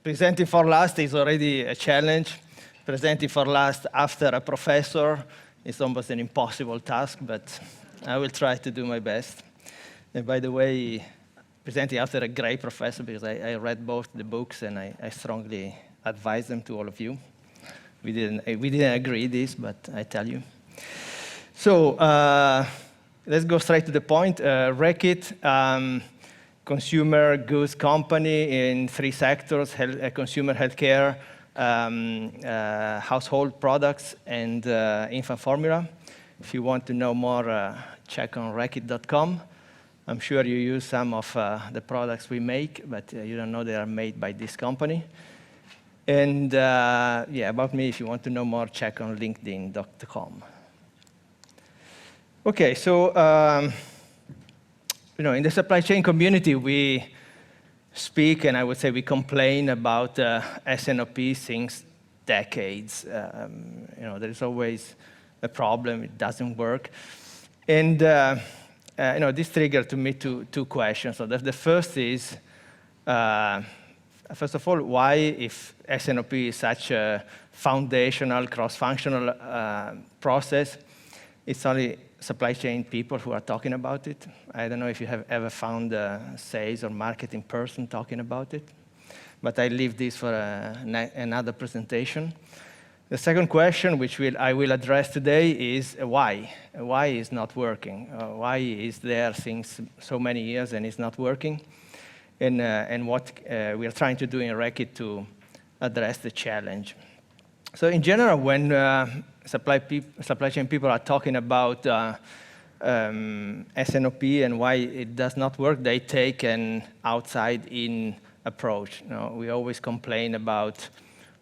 Presenting for last is already a challenge. Presenting for last after a professor is almost an impossible task, but I will try to do my best. And by the way, presenting after a great professor, because I read both the books and I strongly advise them to all of you. We didn't agree this, but I tell you. So let's go straight to the point. Reckitt, consumer goods company in 3 sectors: consumer healthcare, household products, and infant formula. If you want to know more, check on Reckitt.com. I'm sure you use some of the products we make, but you don't know they are made by this company. And yeah, about me, if you want to know more, check on LinkedIn.com. Okay, so in the supply chain community, we speak, and I would say we complain about S&OP since decades. There is always a problem; it doesn't work, and this triggered to me two questions. So the first is, first of all, why, if S&OP is such a foundational, cross-functional process, it's only supply chain people who are talking about it? I don't know if you have ever found a sales or marketing person talking about it, but I leave this for another presentation. The second question, which I will address today, is why? Why is not working? Why is there since so many years and it's not working? And what we are trying to do in Reckitt to address the challenge. So in general, when supply chain people are talking about S&OP and why it does not work, they take an outside-in approach. We always complain about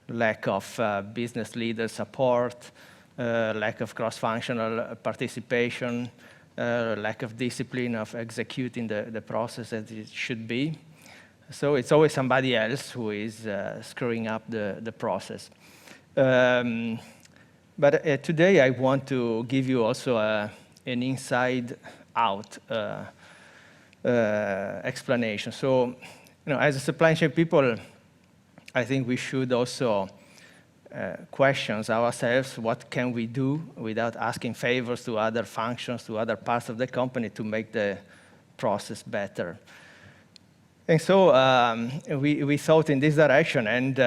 lack of business leader support, lack of cross-functional participation, lack of discipline of executing the process as it should be. So it's always somebody else who is screwing up the process. But today I want to give you also an inside-out explanation. So, as a supply chain people, I think we should also question ourselves: what can we do without asking favors to other functions, to other parts of the company, to make the process better? And so we thought in this direction, and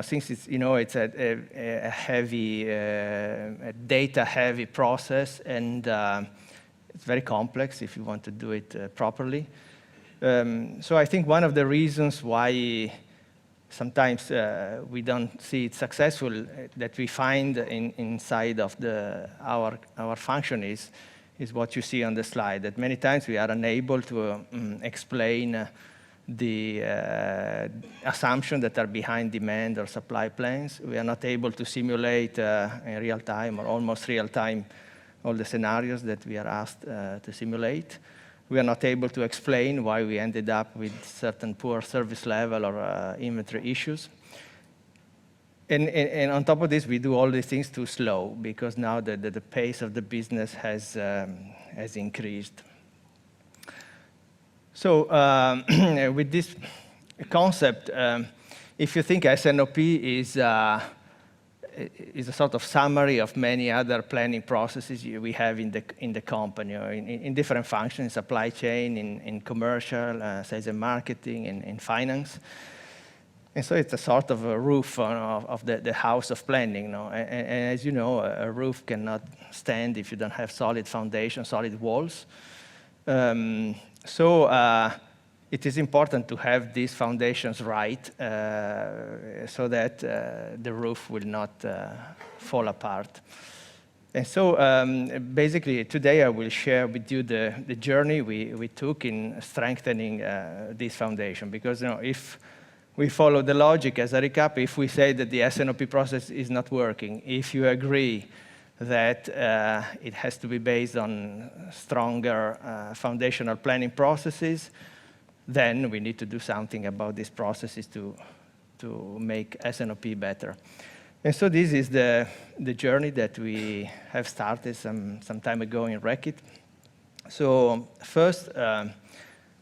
since it's a heavy, data-heavy process, and it's very complex if you want to do it properly. So I think one of the reasons why sometimes we don't see it successful, that we find inside of our function is what you see on the slide. That many times we are unable to explain the assumptions that are behind demand or supply plans. We are not able to simulate in real time or almost real time all the scenarios that we are asked to simulate. We are not able to explain why we ended up with certain poor service level or inventory issues. And on top of this, we do all these things too slow, because now the pace of the business has increased. So with this concept, if you think S&OP is a sort of summary of many other planning processes we have in the company, or in different functions: supply chain, in commercial, sales and marketing, in finance. And so it's a sort of a roof of the house of planning. And as you know, a roof cannot stand if you don't have solid foundation, solid walls. So it is important to have these foundations right, so that the roof will not fall apart. And so basically today I will share with you the journey we took in strengthening this foundation. Because if we follow the logic, as a recap, if we say that the S&OP process is not working, if you agree that it has to be based on stronger foundational planning processes, then we need to do something about these processes to make S&OP better. And so this is the journey that we have started some time ago in Reckitt. So first,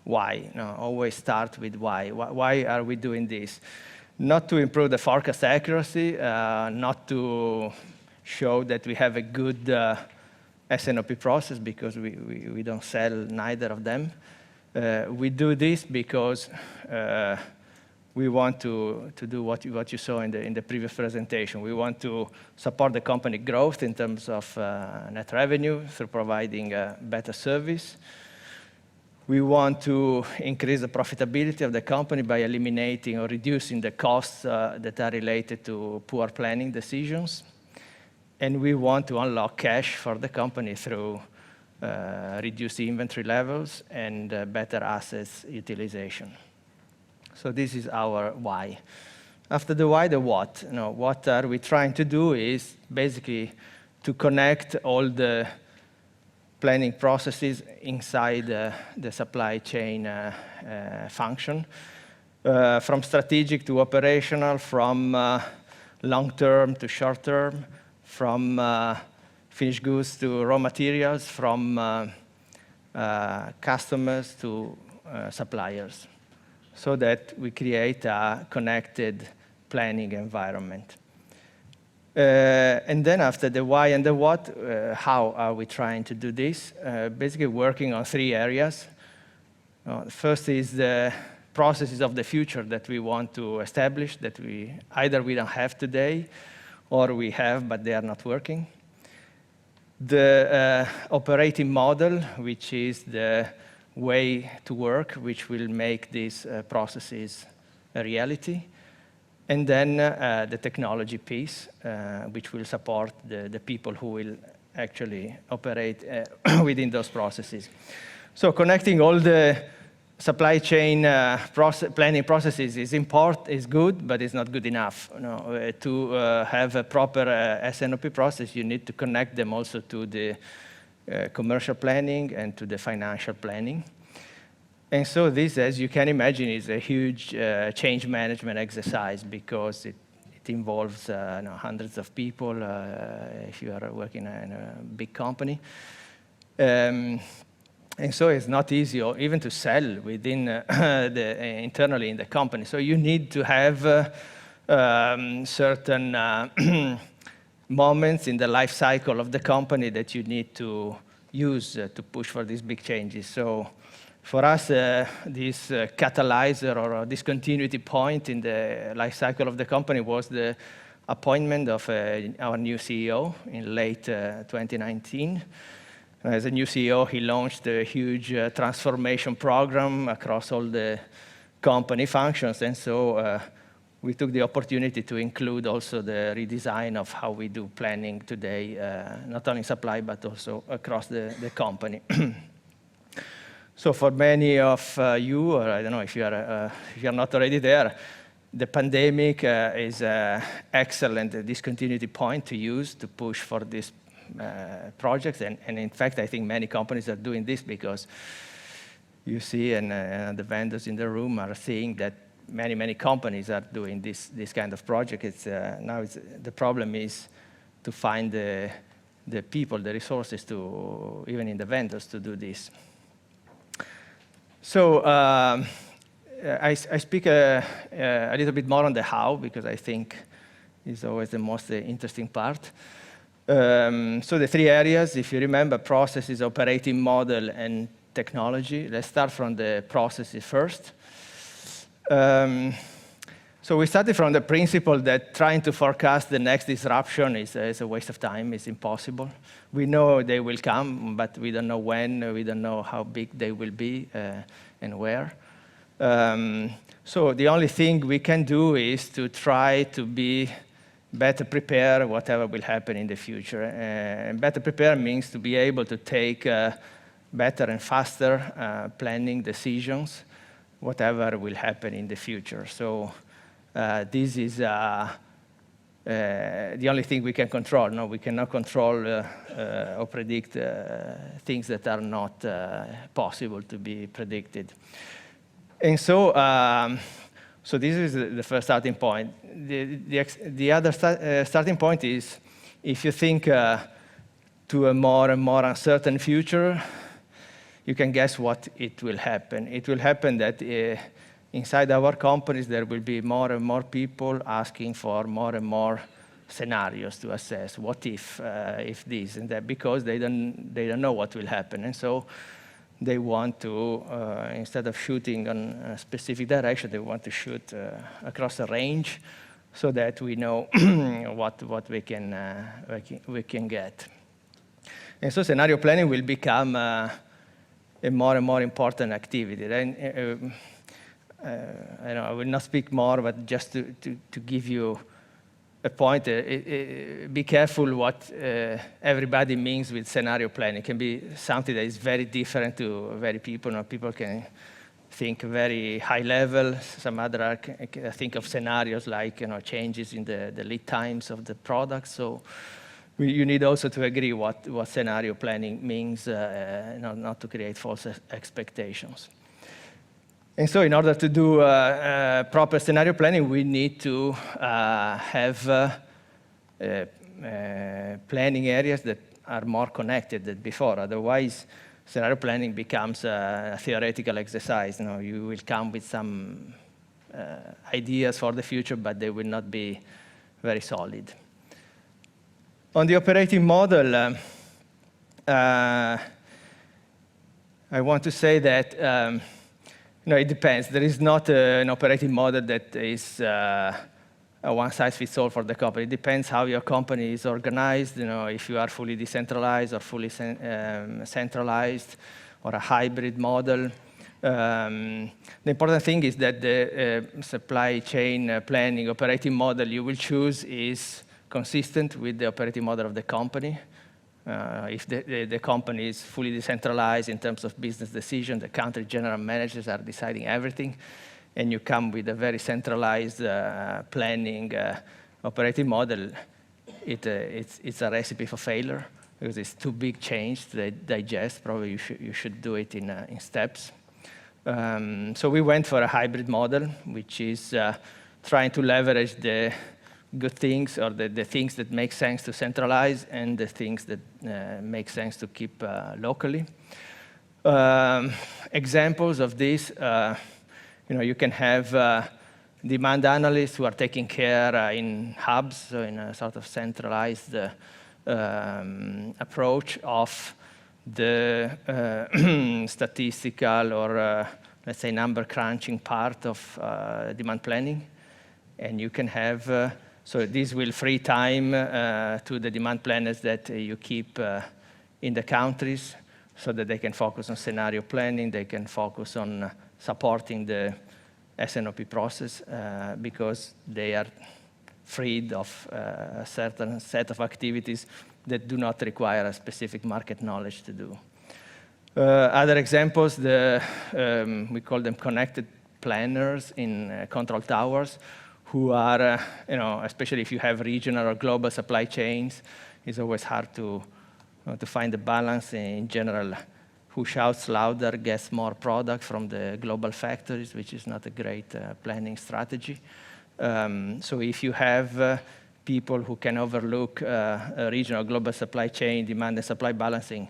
why. Always start with why. Why are we doing this? Not to improve the forecast accuracy, not to show that we have a good S&OP process, because we don't sell neither of them. We do this because we want to do what you saw in the previous presentation. We want to support the company growth in terms of net revenue through providing better service. We want to increase the profitability of the company by eliminating or reducing the costs that are related to poor planning decisions. And we want to unlock cash for the company through reduced inventory levels and better assets utilization. So this is our why. After the why, the what. What are we trying to do is basically to connect all the planning processes inside the supply chain function, from strategic to operational, from long-term to short-term, from finished goods to raw materials, from customers to suppliers, so that we create a connected planning environment. And then after the why and the what, how are we trying to do this? Basically working on 3 areas. The first is the processes of the future that we want to establish, that either we don't have today, or we have, but they are not working. The operating model, which is the way to work, which will make these processes a reality. And then the technology piece, which will support the people who will actually operate within those processes. So connecting all the supply chain planning processes is good, but it's not good enough. To have a proper S&OP process, you need to connect them also to the commercial planning and to the financial planning. And so this, as you can imagine, is a huge change management exercise, because it involves hundreds of people if you are working in a big company. And so it's not easy even to sell within internally in the company. So you need to have certain moments in the life cycle of the company that you need to use to push for these big changes. So for us, this catalyzer or discontinuity point in the life cycle of the company was the appointment of our new CEO in late 2019. As a new CEO, he launched a huge transformation program across all the company functions. And so we took the opportunity to include also the redesign of how we do planning today, not only supply, but also across the company. So for many of you, or I don't know if you're not already there, the pandemic is an excellent discontinuity point to use to push for this projects. And in fact, I think many companies are doing this, because you see, and the vendors in the room are seeing that many companies are doing this kind of project. Now the problem is to find the people, the resources to, even in the vendors, to do this. So I speak a little bit more on the how, because I think it's always the most interesting part. So the 3 areas, if you remember, processes, operating model, and technology. Let's start from the processes first. So we started from the principle that trying to forecast the next disruption is a waste of time, it's impossible. We know they will come, but we don't know when, we don't know how big they will be and where. So the only thing we can do is to try to be better prepared whatever will happen in the future. And better prepared means to be able to take better and faster planning decisions, whatever will happen in the future. So this is the only thing we can control. No, we cannot control or predict things that are not possible to be predicted. And so, so this is the first starting point. The other starting point is, if you think to a more and more uncertain future, you can guess what it will happen. It will happen that inside our companies, there will be more and more people asking for more and more scenarios to assess. What if this and that, because they don't know what will happen. And so they want to, instead of shooting on a specific direction, they want to shoot across a range so that we know what we can get. And so scenario planning will become a more and more important activity. Then, I will not speak more, but just to give you a point, be careful what everybody means with scenario planning. It can be something that is very different to very people. You know, people can think very high level. Some other think of scenarios like changes in the lead times of the product. So you need also to agree what scenario planning means, not to create false expectations. And so in order to do proper scenario planning, we need to have planning areas that are more connected than before. Otherwise, scenario planning becomes a theoretical exercise. You will come with some ideas for the future, but they will not be very solid. On the operating model, I want to say that it depends. There is not an operating model that is a one-size-fits-all for the company. It depends how your company is organized, if you are fully decentralized or fully centralized or a hybrid model. The important thing is that the supply chain planning operating model you will choose is consistent with the operating model of the company. If the company is fully decentralized in terms of business decisions, the country general managers are deciding everything, and you come with a very centralized planning operating model, it's a recipe for failure because it's too big change to digest. Probably you should do it in steps. So we went for a hybrid model, which is trying to leverage the good things or the things that make sense to centralize and the things that make sense to keep locally. Examples of this, you can have demand analysts who are taking care in hubs, so in a sort of centralized approach of the statistical or, let's say, number crunching part of demand planning. And you can have so this will free time to the demand planners that you keep in the countries so that they can focus on scenario planning, they can focus on supporting the S&OP process because they are freed of a certain set of activities that do not require a specific market knowledge to do. Other examples, we call them connected planners in control towers, who are, especially if you have regional or global supply chains, it's always hard to find the balance. In general, who shouts louder gets more product from the global factories, which is not a great planning strategy. So if you have people who can overlook a regional global supply chain, demand and supply balancing,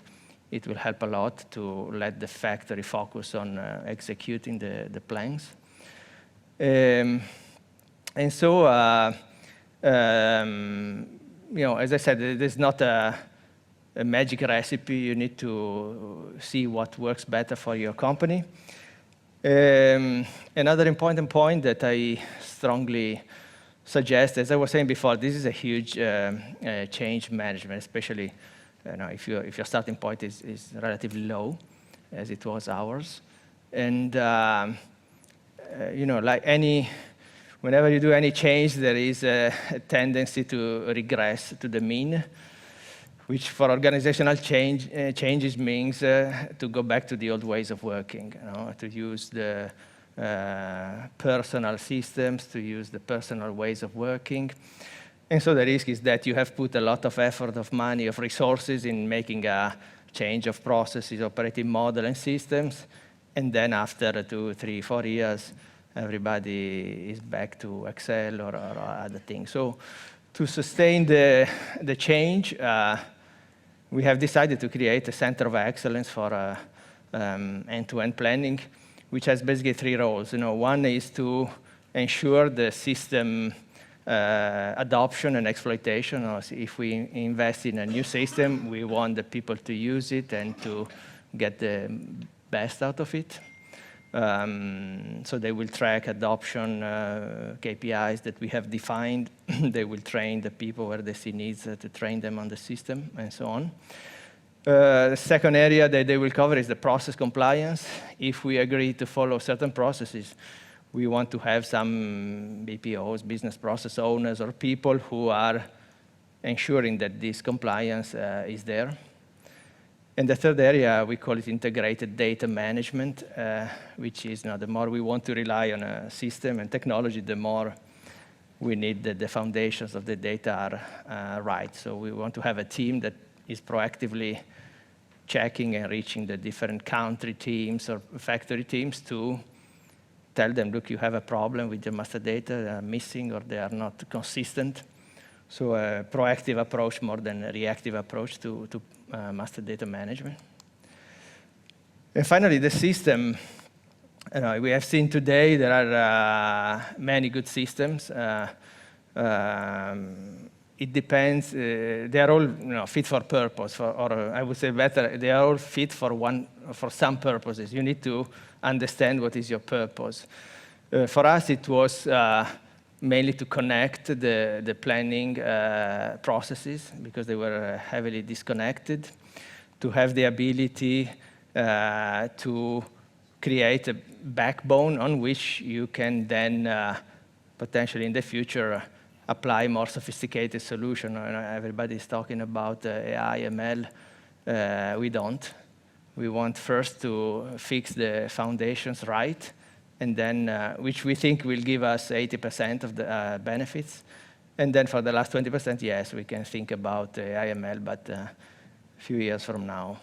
it will help a lot to let the factory focus on executing the plans. And so, as I said, there's not a magic recipe. You need to see what works better for your company. Another important point that I strongly suggest, as I was saying before, this is a huge change management, especially if your starting point is relatively low, as it was ours. And whenever you do any change, there is a tendency to regress to the mean, which for organizational changes means to go back to the old ways of working, to use the personal systems, to use the personal ways of working. And so the risk is that you have put a lot of effort, of money, of resources in making a change of processes, operating model, and systems, and then after 2, 3, 4 years, everybody is back to Excel or other things. So to sustain the change, we have decided to create a center of excellence for end-to-end planning, which has basically 3 roles. One is to ensure the system adoption and exploitation. If we invest in a new system, we want the people to use it and to get the best out of it. So they will track adoption KPIs that we have defined. They will train the people where they see needs to train them on the system, and so on. The second area that they will cover is the process compliance. If we agree to follow certain processes, we want to have some BPOs, business process owners, or people who are ensuring that this compliance is there. And the third area, we call it integrated data management, which is, the more we want to rely on a system and technology, the more we need that the foundations of the data are right. So we want to have a team that is proactively checking and reaching the different country teams or factory teams to tell them, look, you have a problem with your master data, they are missing or they are not consistent. So a proactive approach more than a reactive approach to master data management. And finally, the system. We have seen today there are many good systems. It depends. They are all fit for purpose, or I would say better, they are all fit for some purposes. You need to understand what is your purpose. For us, it was mainly to connect the planning processes because they were heavily disconnected, to have the ability to create a backbone on which you can then potentially in the future apply more sophisticated solution. Everybody is talking about AI, ML. We don't. We want first to fix the foundations right, and then which we think will give us 80% of the benefits. And then for the last 20%, yes, we can think about AI, ML, but a few years from now.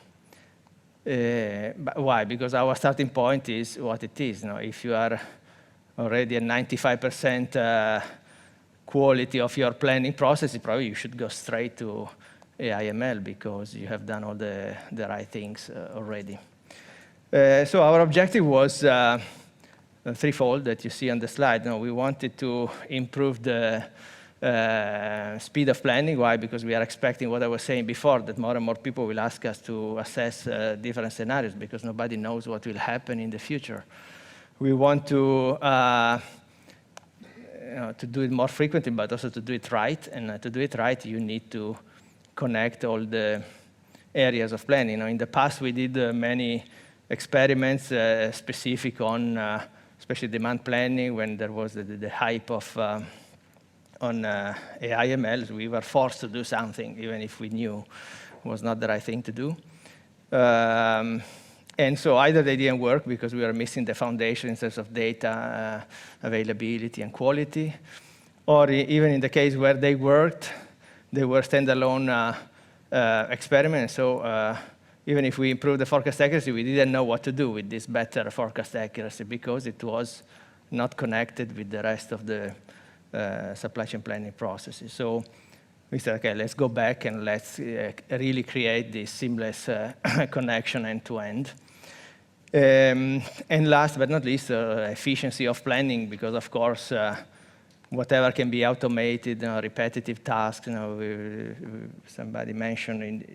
But why? Because our starting point is what it is. If you are already at 95% quality of your planning process, probably you should go straight to AI, ML because you have done all the right things already. So our objective was threefold that you see on the slide. We wanted to improve the speed of planning. Why? Because we are expecting what I was saying before, that more and more people will ask us to assess different scenarios because nobody knows what will happen in the future. We want to do it more frequently, but also to do it right. And to do it right, you need to connect all the areas of planning. In the past, we did many experiments specific on, especially demand planning, when there was the hype of on AI, ML. We were forced to do something, even if we knew it was not the right thing to do. And so either they didn't work because we were missing the foundation in terms of data availability and quality, or even in the case where they worked, they were standalone experiments. So even if we improved the forecast accuracy, we didn't know what to do with this better forecast accuracy because it was not connected with the rest of the supply chain planning processes. So we said, okay, let's go back and let's really create this seamless connection end-to-end. And last but not least, efficiency of planning, because of course, whatever can be automated, repetitive tasks. Somebody mentioned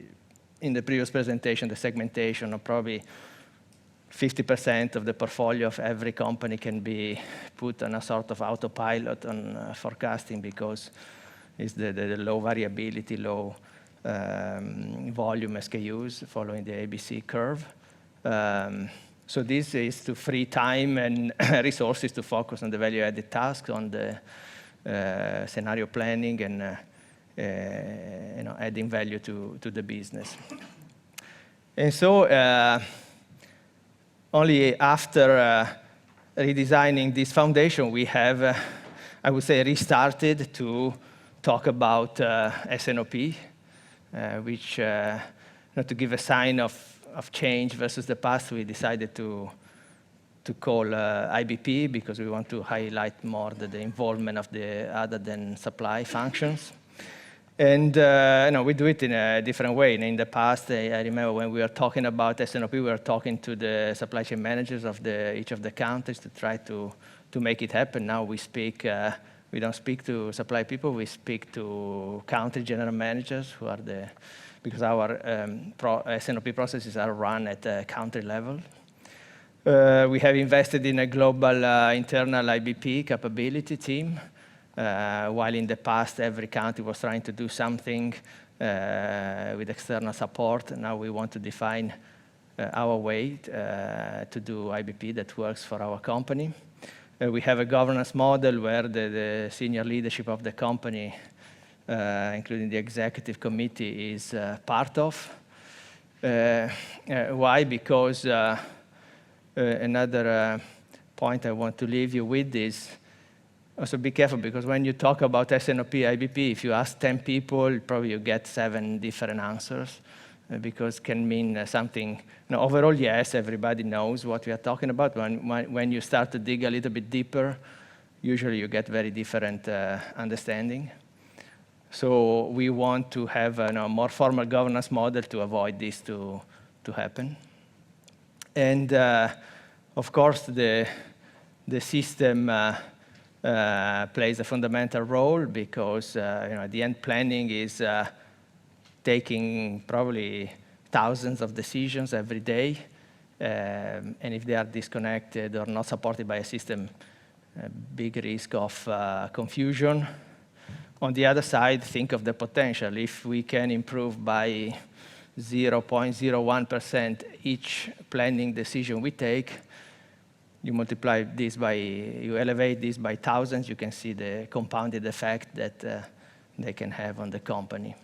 in the previous presentation the segmentation of probably 50% of the portfolio of every company can be put on a sort of autopilot on forecasting because it's the low variability, low volume SKUs following the ABC curve. So this is to free time and resources to focus on the value-added tasks, on the scenario planning, and adding value to the business. And so only after redesigning this foundation, we have, I would say, restarted to talk about S&OP, which, to give a sign of change versus the past, we decided to call IBP because we want to highlight more the involvement of the other than supply functions. And we do it in a different way. In the past, I remember when we were talking about S&OP, we were talking to the supply chain managers of each of the countries to try to make it happen. Now we we don't speak to supply people, we speak to country general managers who are because our S&OP processes are run at a country level. We have invested in a global internal IBP capability team. While in the past, every country was trying to do something with external support. Now we want to define our way to do IBP that works for our company. We have a governance model where the senior leadership of the company, including the executive committee, is part of. Why? Because another point I want to leave you with is, also be careful, because when you talk about S&OP, IBP, if you ask 10 people, probably you get 7 different answers, because can mean something. Now, overall, yes, everybody knows what we are talking about. When you start to dig a little bit deeper, usually you get very different understanding. So we want to have a more formal governance model to avoid this to happen. And of course, the system plays a fundamental role, because at the end, planning is taking probably thousands of decisions every day. And if they are disconnected or not supported by a system, a big risk of confusion. On the other side, think of the potential. If we can improve by 0.01% each planning decision we take, you multiply this you elevate this by thousands, you can see the compounded effect that they can have on the company.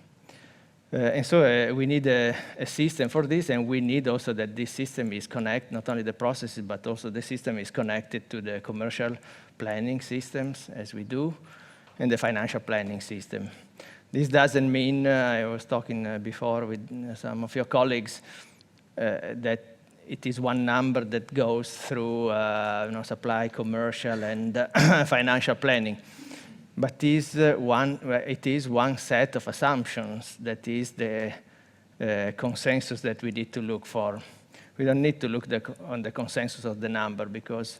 And so we need a system for this, and we need also that this system is connected, not only the processes, but also the system is connected to the commercial planning systems, as we do, and the financial planning system. This doesn't mean, I was talking before with some of your colleagues, that it is one number that goes through supply, commercial, and financial planning. But it is one set of assumptions that is the consensus that we need to look for. We don't need to look on the consensus of the number, because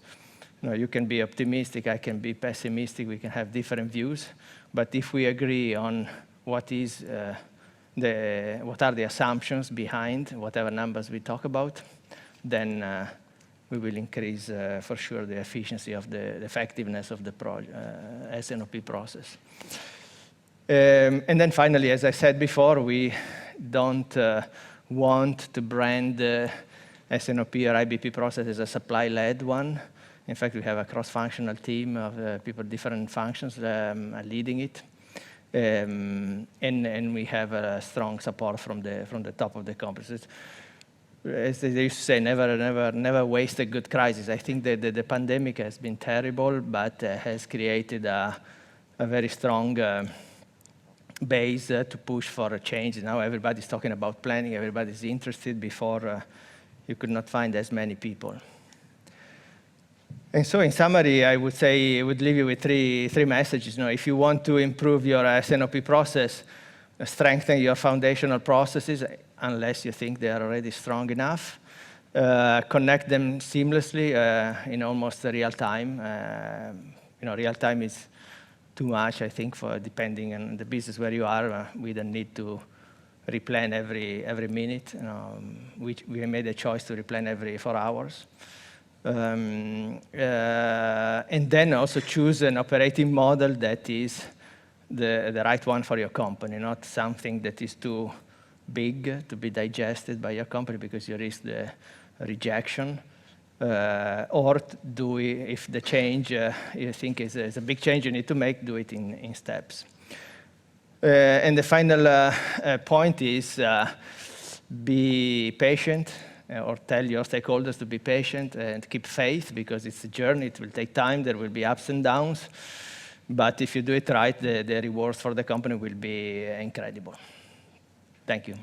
you can be optimistic, I can be pessimistic, we can have different views. But if we agree on what are the assumptions behind whatever numbers we talk about, then we will increase for sure the efficiency of the effectiveness of the S&OP process. And then finally, as I said before, we don't want to brand the S&OP or IBP process as a supply-led one. In fact, we have a cross-functional team of people, different functions leading it. And we have strong support from the top of the company. As they used to say, never waste a good crisis. I think that the pandemic has been terrible, but has created a very strong base to push for a change. Now everybody's talking about planning, everybody's interested. Before, you could not find as many people. And so in summary, I would say, I would leave you with three messages. If you want to improve your S&OP process, strengthen your foundational processes, unless you think they are already strong enough. Connect them seamlessly in almost real time. Real time is too much, I think, for depending on the business where you are. We don't need to replan every minute. We made a choice to replan every 4 hours. And then also choose an operating model that is the right one for your company, not something that is too big to be digested by your company because you risk the rejection. Or if the change you think is a big change you need to make, do it in steps. And the final point is be patient, or tell your stakeholders to be patient and keep faith, because it's a journey. It will take time. There will be ups and downs. But if you do it right, the rewards for the company will be incredible. Thank you.